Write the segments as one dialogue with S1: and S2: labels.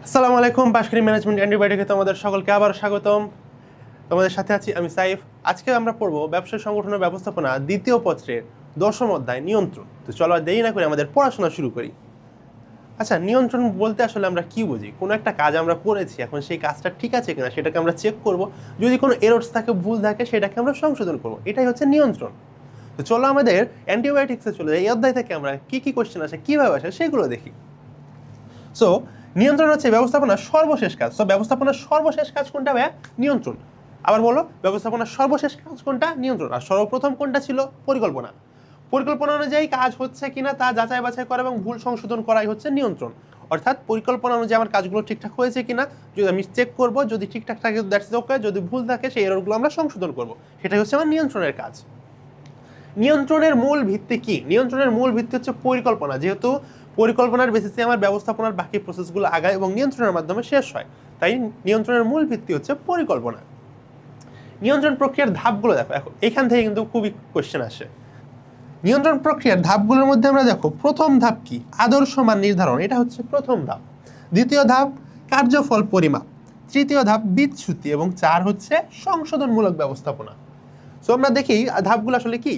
S1: আসসালামু আলাইকুম, বাঁশখালী ম্যানেজমেন্ট অ্যান্টিবায়োটিকে তোমাদের সকলকে আবার স্বাগতম। তোমাদের সাথে আছি আমি সাইফ। আজকে আমরা পড়বো ব্যবসায় সংগঠন ও ব্যবস্থাপনা দ্বিতীয় পত্রের 10ম অধ্যায় নিয়ন্ত্রণ। তো চলো আর দেরি না করে আমাদের পড়াশোনা শুরু করি। আচ্ছা, নিয়ন্ত্রণ বলতে আসলে আমরা কি বুঝি? কোনো একটা কাজ আমরা করেছি, এখন সেই কাজটা ঠিক আছে কিনা সেটাকে আমরা চেক করব। যদি কোনো এরর্স থাকে, ভুল থাকে, সেটাকে আমরা সংশোধন করব। এটাই হচ্ছে নিয়ন্ত্রণ। তো চলো আমাদের অ্যান্টিবায়োটিক্সে চলে যাই। এই অধ্যায় থেকে আমরা কি কি কোশ্চেন আসে, কীভাবে আসে সেগুলো দেখি। সো নিয়ন্ত্রণ হচ্ছে ব্যবস্থাপনার সর্বশেষ কাজ। তো ব্যবস্থাপনার সর্বশেষ কাজ কোনটা ভাইয়া? নিয়ন্ত্রণ। আবার বলো, ব্যবস্থাপনার সর্বশেষ কাজ কোনটা? নিয়ন্ত্রণ। আর সর্বপ্রথম কোনটা ছিল? পরিকল্পনা। পরিকল্পনা অনুযায়ী কাজ হচ্ছে কিনা তা যাচাই বাছাই করা এবং ভুল সংশোধন করাই হচ্ছে নিয়ন্ত্রণ। অর্থাৎ পরিকল্পনা অনুযায়ী আমার কাজগুলো ঠিকঠাক হয়েছে কিনা যদি আমি চেক করব, যদি ঠিকঠাক থাকে দ্যাটস ওকে, যদি ভুল থাকে সেই এররগুলো আমরা সংশোধন করব। সেটাই হচ্ছে আমার নিয়ন্ত্রণের কাজ। নিয়ন্ত্রণের মূল ভিত্তি কি? নিয়ন্ত্রণের মূল ভিত্তি হচ্ছে পরিকল্পনা। যেহেতু পরিকল্পনার বেসিসে আমার ব্যবস্থাপনার বাকি প্রসেসগুলো আগায় এবং নিয়ন্ত্রণের মাধ্যমে শেষ হয়, তাই নিয়ন্ত্রণের মূল ভিত্তি হচ্ছে পরিকল্পনা। নিয়ন্ত্রণ প্রক্রিয়ার ধাপগুলো দেখো, এখান থেকে কিন্তু খুবই কোশ্চেন আসে। নিয়ন্ত্রণ প্রক্রিয়ার ধাপগুলোর মধ্যে আমরা দেখো, প্রথম ধাপ কি? আদর্শ মান নির্ধারণ, এটা হচ্ছে প্রথম ধাপ। দ্বিতীয় ধাপ কার্যফল পরিমাপ। তৃতীয় ধাপ বিচ্যুতি এবং 4 হচ্ছে সংশোধনমূলক ব্যবস্থাপনা। সো আমরা দেখি ধাপগুলো আসলে কি।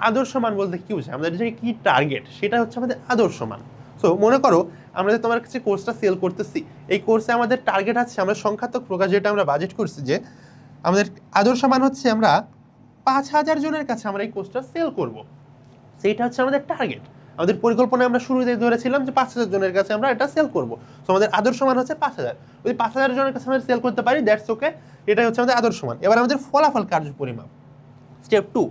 S1: আদর্শ মান বলতে কি বোঝায়? আমাদের যে কি টার্গেট সেটা হচ্ছে আমাদের আদর্শ মান। সো মনে করো আমরা যে তোমার কাছে কোর্সটা সেল করতেছি, এই কোর্সে আমাদের টার্গেট আছে, আমরা সংখ্যাত্মক প্রকাশ যেটা আমরা বাজেট করছি, যে আমাদের আদর্শ মান হচ্ছে আমরা 5,000 জনের কাছে আমরা এই কোর্সটা সেল করব। সেইটা হচ্ছে আমাদের টার্গেট। আমাদের পরিকল্পনায় আমরা শুরুতে ধরেছিলাম যে 5,000 জনের কাছে আমরা এটা সেল করব। সো আমাদের আদর্শ মান হচ্ছে 5,000। যদি 5,000 জনের কাছে আমরা সেল করতে পারি দ্যাটস ওকে, এটাই হচ্ছে আমাদের আদর্শ মান। এবার আমাদের ফলাফল কার্য পরিমাপ। স্টেপ 2,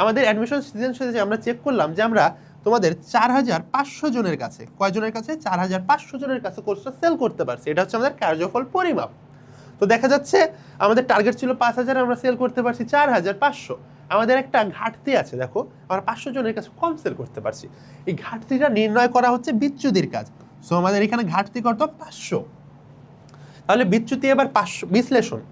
S1: আমাদের অ্যাডমিশন সিজন শেষে আমরা চেক করলাম যে আমরা তোমাদের 4,500 জনের কাছে, কয়জনের কাছে? 4,500 জনের কাছে কোর্সটা সেল করতে পারছি। এটা হচ্ছে আমাদের কার্যফল পরিমাপ। তো দেখা যাচ্ছে আমাদের টার্গেট ছিল 5,000, আমরা সেল করতে পারছি 4,500। আমাদের একটা ঘাটতি আছে, দেখো আমরা 500 জনের কাছে কম সেল করতে পারছি। এই ঘাটতিটা নির্ণয় করা হচ্ছে বিচ্যুতির কাজ। সো আমাদের এখানে ঘাটতি কত? 500। তাহলে বিচ্যুতি এবার 500 বিশ্লেষণ।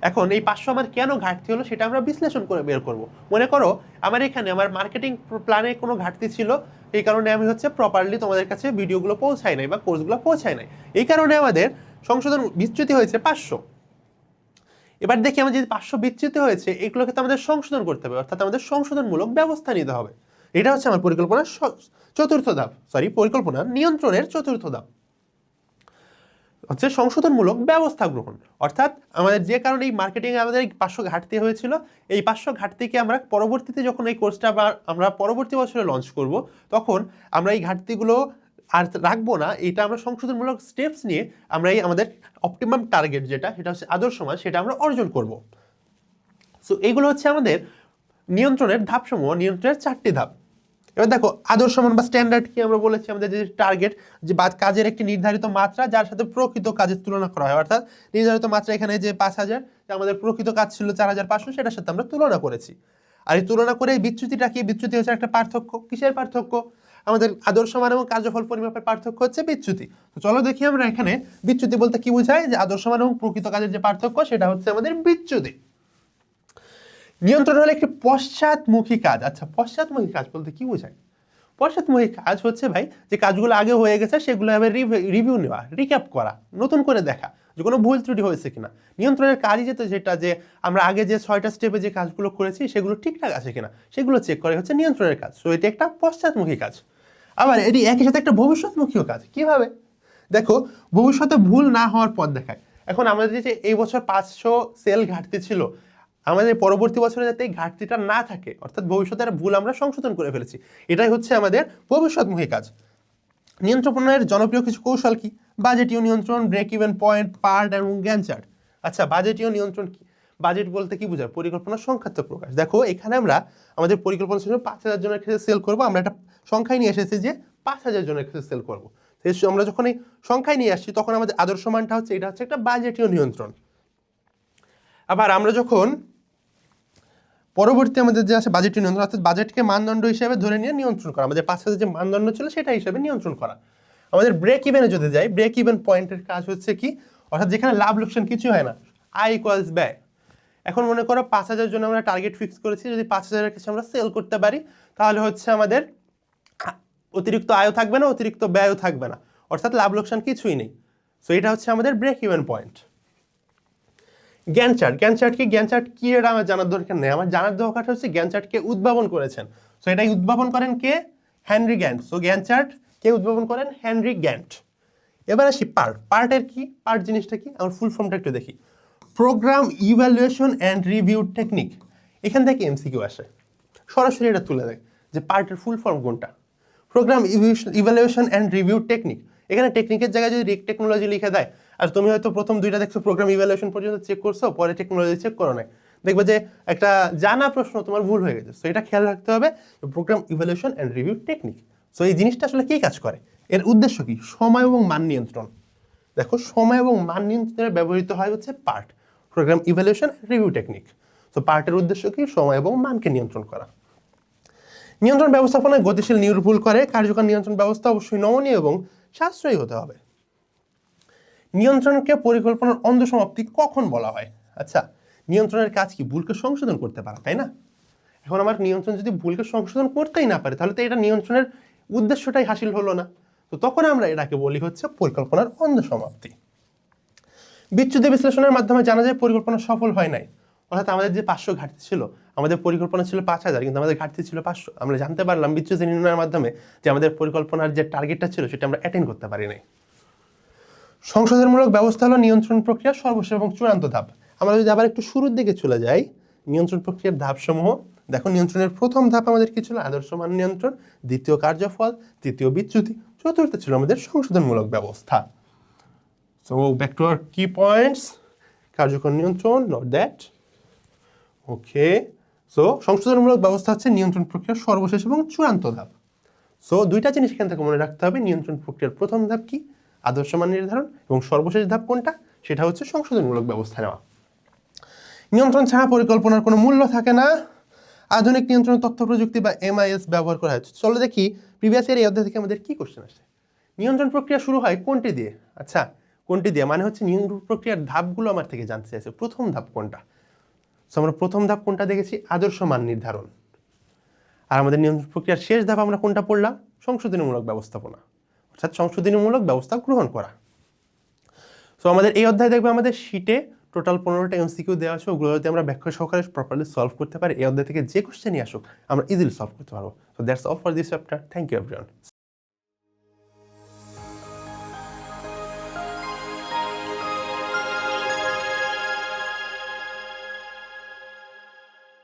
S1: এখন এই 500 আমার কেন ঘাটতি হলো সেটা আমরা বিশ্লেষণ করে বের করব। মনে করো আমার এখানে আমার মার্কেটিং প্ল্যানে কোনো ঘাটতি ছিল, এই কারণে আমি হচ্ছে প্রপারলি তোমাদের কাছে ভিডিওগুলো পৌঁছাই নাই বা কোর্সগুলো পৌঁছাই নাই, এই কারণে আমাদের সংশোধন বিচ্যুতি হয়েছে 500। এবার দেখি আমার যদি 500 বিচ্যুতি হয়েছে, এগুলোকে তো আমাদের সংশোধন করতে হবে, অর্থাৎ আমাদের সংশোধনমূলক ব্যবস্থা নিতে হবে। এটা হচ্ছে আমার পরিকল্পনার চতুর্থ ধাপ, পরিকল্পনার নিয়ন্ত্রণের চতুর্থ ধাপ হচ্ছে সংশোধনমূলক ব্যবস্থা গ্রহণ। অর্থাৎ আমাদের যে কারণে এই মার্কেটিংয়ে আমাদের 500 ঘাটতি হয়েছিল, এই 500 ঘাটতিকে আমরা পরবর্তীতে যখন এই কোর্সটা আমরা পরবর্তী বছরে লঞ্চ করব, তখন আমরা এই ঘাটতিগুলো আর রাখবো না। এটা আমরা সংশোধনমূলক স্টেপস নিয়ে আমরা এই আমাদের অপটিমাম টার্গেট যেটা, সেটা হচ্ছে আদর্শ মান, সেটা আমরা অর্জন করব। সো এইগুলো হচ্ছে আমাদের নিয়ন্ত্রণের ধাপসমূহ, নিয়ন্ত্রণের 4টি ধাপ। এবার দেখো আদর্শ মান বা স্ট্যান্ডার্ড কি আমরা বলেছি, আমাদের যে টার্গেট, যে কাজের একটি নির্ধারিত মাত্রা যার সাথে প্রকৃত কাজের তুলনা করা হয়। অর্থাৎ নির্ধারিত মাত্রা এখানে যে 5,000, আমাদের প্রকৃত কাজ ছিল 4,500, সেটার সাথে আমরা তুলনা করেছি। আর এই তুলনা করে এই বিচ্যুতিটা কি? বিচ্যুতি হচ্ছে একটা পার্থক্য। কিসের পার্থক্য? আমাদের আদর্শ মান এবং কার্যফল পরিমাপের পার্থক্য হচ্ছে বিচ্যুতি। তো চলো দেখি আমরা এখানে বিচ্যুতি বলতে কি বোঝায়। যে আদর্শ মান এবং প্রকৃত কাজের যে পার্থক্য সেটা হচ্ছে আমাদের বিচ্যুতি। নিয়ন্ত্রণ হলো একটি পশ্চাৎমুখী কাজ। আচ্ছা, পশ্চাৎমুখী কাজ বলতে কি বোঝায়? পশ্চাৎমুখী কাজ হচ্ছে ভাই যে কাজগুলো আগে হয়ে গেছে সেগুলো এবার রিভিউ নেওয়া, রিক্যাপ করা, নতুন করে দেখা যে কোনো ভুল ত্রুটি হয়েছে কিনা। নিয়ন্ত্রণের কাজই যেটা যে আমরা আগে যে 6টা স্টেপে যে কাজগুলো করেছি সেগুলো ঠিকঠাক আছে কিনা সেগুলো চেক করা হচ্ছে নিয়ন্ত্রণের কাজ। তো এটা একটা পশ্চাৎমুখী কাজ। আবার এটি একই সাথে একটা ভবিষ্যৎমুখীও কাজ। কিভাবে? দেখো, ভবিষ্যতে ভুল না হওয়ার পথ দেখায়। এখন আমাদের যে এই বছর 500 সেল ঘাটতি ছিল, আমাদের পরবর্তী বছরে যাতে এই ঘাটতিটা না থাকে, অর্থাৎ ভবিষ্যতের ভুল আমরা সংশোধন করে ফেলেছি, এটাই হচ্ছে আমাদের ভবিষ্যৎমুখী কাজ। নিয়ন্ত্রণের জনপ্রিয় কিছু কৌশল কি? বাজেটীয় নিয়ন্ত্রণ, ব্রেক ইভেন পয়েন্ট, পার্ট এবং গ্যান চার্ট। আচ্ছা, বাজেটীয় নিয়ন্ত্রণ কি? বাজেট বলতে কি বোঝায়? পরিকল্পনার সংখ্যাত্মক প্রকাশ। দেখো এখানে আমরা আমাদের পরিকল্পনা ছিল 5,000 জনের কাছে সেল করবো, আমরা একটা সংখ্যায় নিয়ে এসেছি যে 5,000 জনের কাছে সেল করবো। আমরা যখন এই সংখ্যায় নিয়ে আসছি তখন আমাদের আদর্শ মানটা হচ্ছে, এটা হচ্ছে একটা বাজেটীয় নিয়ন্ত্রণ। আবার আমরা যখন পরবর্তী আমাদের যে আছে বাজেটীয় নিয়ন্ত্রণ, অর্থাৎ বাজেটকে মানদণ্ড হিসেবে ধরে নিয়ে নিয়ন্ত্রণ করা, আমাদের 5,000 যে মানদণ্ড ছিল সেটা হিসেবে নিয়ন্ত্রণ করা। আমাদের ব্রেক ইভেনে যদি যাই, ব্রেক ইভেন পয়েন্টের কাজ হচ্ছে কি? অর্থাৎ যেখানে লাভ লোকসান কিছু হয় না, আয় ইকুয়ালস ব্যয়। এখন মনে করো 5,000 জন্য আমরা টার্গেট ফিক্স করেছি, যদি 5,000-এর কাছে আমরা সেল করতে পারি তাহলে হচ্ছে আমাদের অতিরিক্ত আয়ও থাকবে না, অতিরিক্ত ব্যয়ও থাকবে না, অর্থাৎ লাভ লোকসান কিছুই নেই। সো এটা হচ্ছে আমাদের break even point. Gantt chart কি এটা আমার জানার দরকার নেই, আমার জানার দরকার হচ্ছে গ্যান্ট চার্ট কে উদ্ভাবন করেছেন। সো এটাই উদ্ভাবন করেন কে? Henry Gantt. So Gantt chart কে উদ্ভাবন করেন? Henry Gantt. এবার আসি পার্টের কি, পার্ট জিনিসটা কি, আমার ফুল ফর্মটা একটু দেখি। Program evaluation and review technique. এখান থেকে এমসিকিউ আসে, সরাসরি এটা তুলে দেয় যে পার্টের ফুল ফর্ম কোনটা। Program evaluation and review technique, এখানে টেকনিকের জায়গায় যদি টেকনোলজি লিখে দেয়, আর তুমি হয়তো প্রথম দুইটা দেখছো প্রোগ্রাম ইভ্যালুয়েশন পর্যন্ত চেক করছো, পরে টেকনোলজি চেক করো না, দেখবে যে একটা জানা প্রশ্ন তোমার ভুল হয়ে গেছে। সো এটা খেয়াল রাখতে হবে, program evaluation and review technique. So এই জিনিসটা আসলে কী কাজ করে, এর উদ্দেশ্য কি? সময় এবং মান নিয়ন্ত্রণ। দেখো, সময় এবং মান নিয়ন্ত্রণে ব্যবহৃত হয় হচ্ছে PERT, program evaluation review technique. So পার্টের উদ্দেশ্য কি? সময় এবং মানকে নিয়ন্ত্রণ করা। নিয়ন্ত্রণ ব্যবস্থাপনায় গতিশীল নির্ভুল করে, কার্যকর নিয়ন্ত্রণ ব্যবস্থা অবশ্যই নমনীয় এবং সাশ্রয়ী হতে হবে। নিয়ন্ত্রণকে পরিকল্পনার অন্ধসমাপ্তি কখন বলা হয়? আচ্ছা, নিয়ন্ত্রণের কাজ কি? ভুলকে সংশোধন করতে পারা, তাই না? এখন আমার নিয়ন্ত্রণ যদি ভুলকে সংশোধন করতেই না পারে, তাহলে তো এটা নিয়ন্ত্রণের উদ্দেশ্যটাই হাসিল হলো না। তো তখন আমরা এটাকে বলি হচ্ছে পরিকল্পনার অন্ধসমাপ্তি। বিচ্যুতি বিশ্লেষণের মাধ্যমে জানা যায় পরিকল্পনা সফল হয় নাই। অর্থাৎ আমাদের যে 500 ঘাটতি ছিল, আমাদের পরিকল্পনা ছিল 5000, কিন্তু আমাদের ঘাটতি ছিল 500। আমরা জানতে পারলাম বিচ্যুতি নির্ণয়ের মাধ্যমে যে আমাদের পরিকল্পনার যে টার্গেটটা ছিল সেটা আমরা অ্যাটেন্ড করতে পারি নাই। সংশোধনমূলক ব্যবস্থা হলো নিয়ন্ত্রণ প্রক্রিয়ার সর্বশেষ এবং চূড়ান্ত ধাপ। আমরা যদি আবার একটু শুরুর দিকে চলে যাই, নিয়ন্ত্রণ প্রক্রিয়ার ধাপসমূহ দেখো। নিয়ন্ত্রণের প্রথম ধাপ আমাদের কি ছিল? আদর্শ মান নিয়ন্ত্রণ। দ্বিতীয় কার্যফল, তৃতীয় বিচ্যুতি, চতুর্থ ছিল আমাদের সংশোধনমূলক ব্যবস্থা। সো ব্যাক টু আওয়ার কি পয়েন্টস। কার্যকর নিয়ন্ত্রণ, নট দ্যাট। ওকে, সো সংশোধনমূলক ব্যবস্থা হচ্ছে নিয়ন্ত্রণ প্রক্রিয়ার সর্বশেষ এবং চূড়ান্ত ধাপ। সো দুইটা জিনিস এখান থেকে মনে রাখতে হবে। নিয়ন্ত্রণ প্রক্রিয়ার প্রথম ধাপ কি? আদর্শ মান নির্ধারণ, এবং সর্বশেষ ধাপ কোনটা? সেটা হচ্ছে সংশোধনমূলক ব্যবস্থা নেওয়া। নিয়ন্ত্রণ ছাড়া পরিকল্পনার কোনো মূল্য থাকে না। আধুনিক নিয়ন্ত্রণ তথ্য প্রযুক্তি বা এমআইএস ব্যবহার করা হচ্ছে। চলো দেখি প্রিভিয়াস ইয়ার এই অধ্যায় থেকে আমাদের কি কোশ্চেন আসে। নিয়ন্ত্রণ প্রক্রিয়া শুরু হয় কোনটি দিয়ে? আচ্ছা, কোনটি দিয়ে মানে হচ্ছে নিয়ন্ত্রণ প্রক্রিয়ার ধাপগুলো আমার থেকে জানতে চাইছে। প্রথম ধাপ কোনটা? সো আমরা প্রথম ধাপ কোনটা দেখেছি? আদর্শ মান নির্ধারণ। আর আমাদের নিয়ন্ত্রণ প্রক্রিয়ার শেষ ধাপ আমরা কোনটা পড়লাম? সংশোধনীমূলক ব্যবস্থাপনা, অর্থাৎ সংশোধনীমূলক ব্যবস্থা গ্রহণ করা। সো আমাদের এই অধ্যায় দেখবে আমাদের শিটে টোটাল 15টা এমসিকিউ দেওয়া আছে, ওগুলো যদি আমরা ব্যাখ্যা সহকারে প্রপারলি সলভ করতে পারি, এই অধ্যায় থেকে যে কোশ্চেনই আসুক আমরা ইজিলি সলভ করতে পারবো। So that's all for this chapter. Thank you everyone.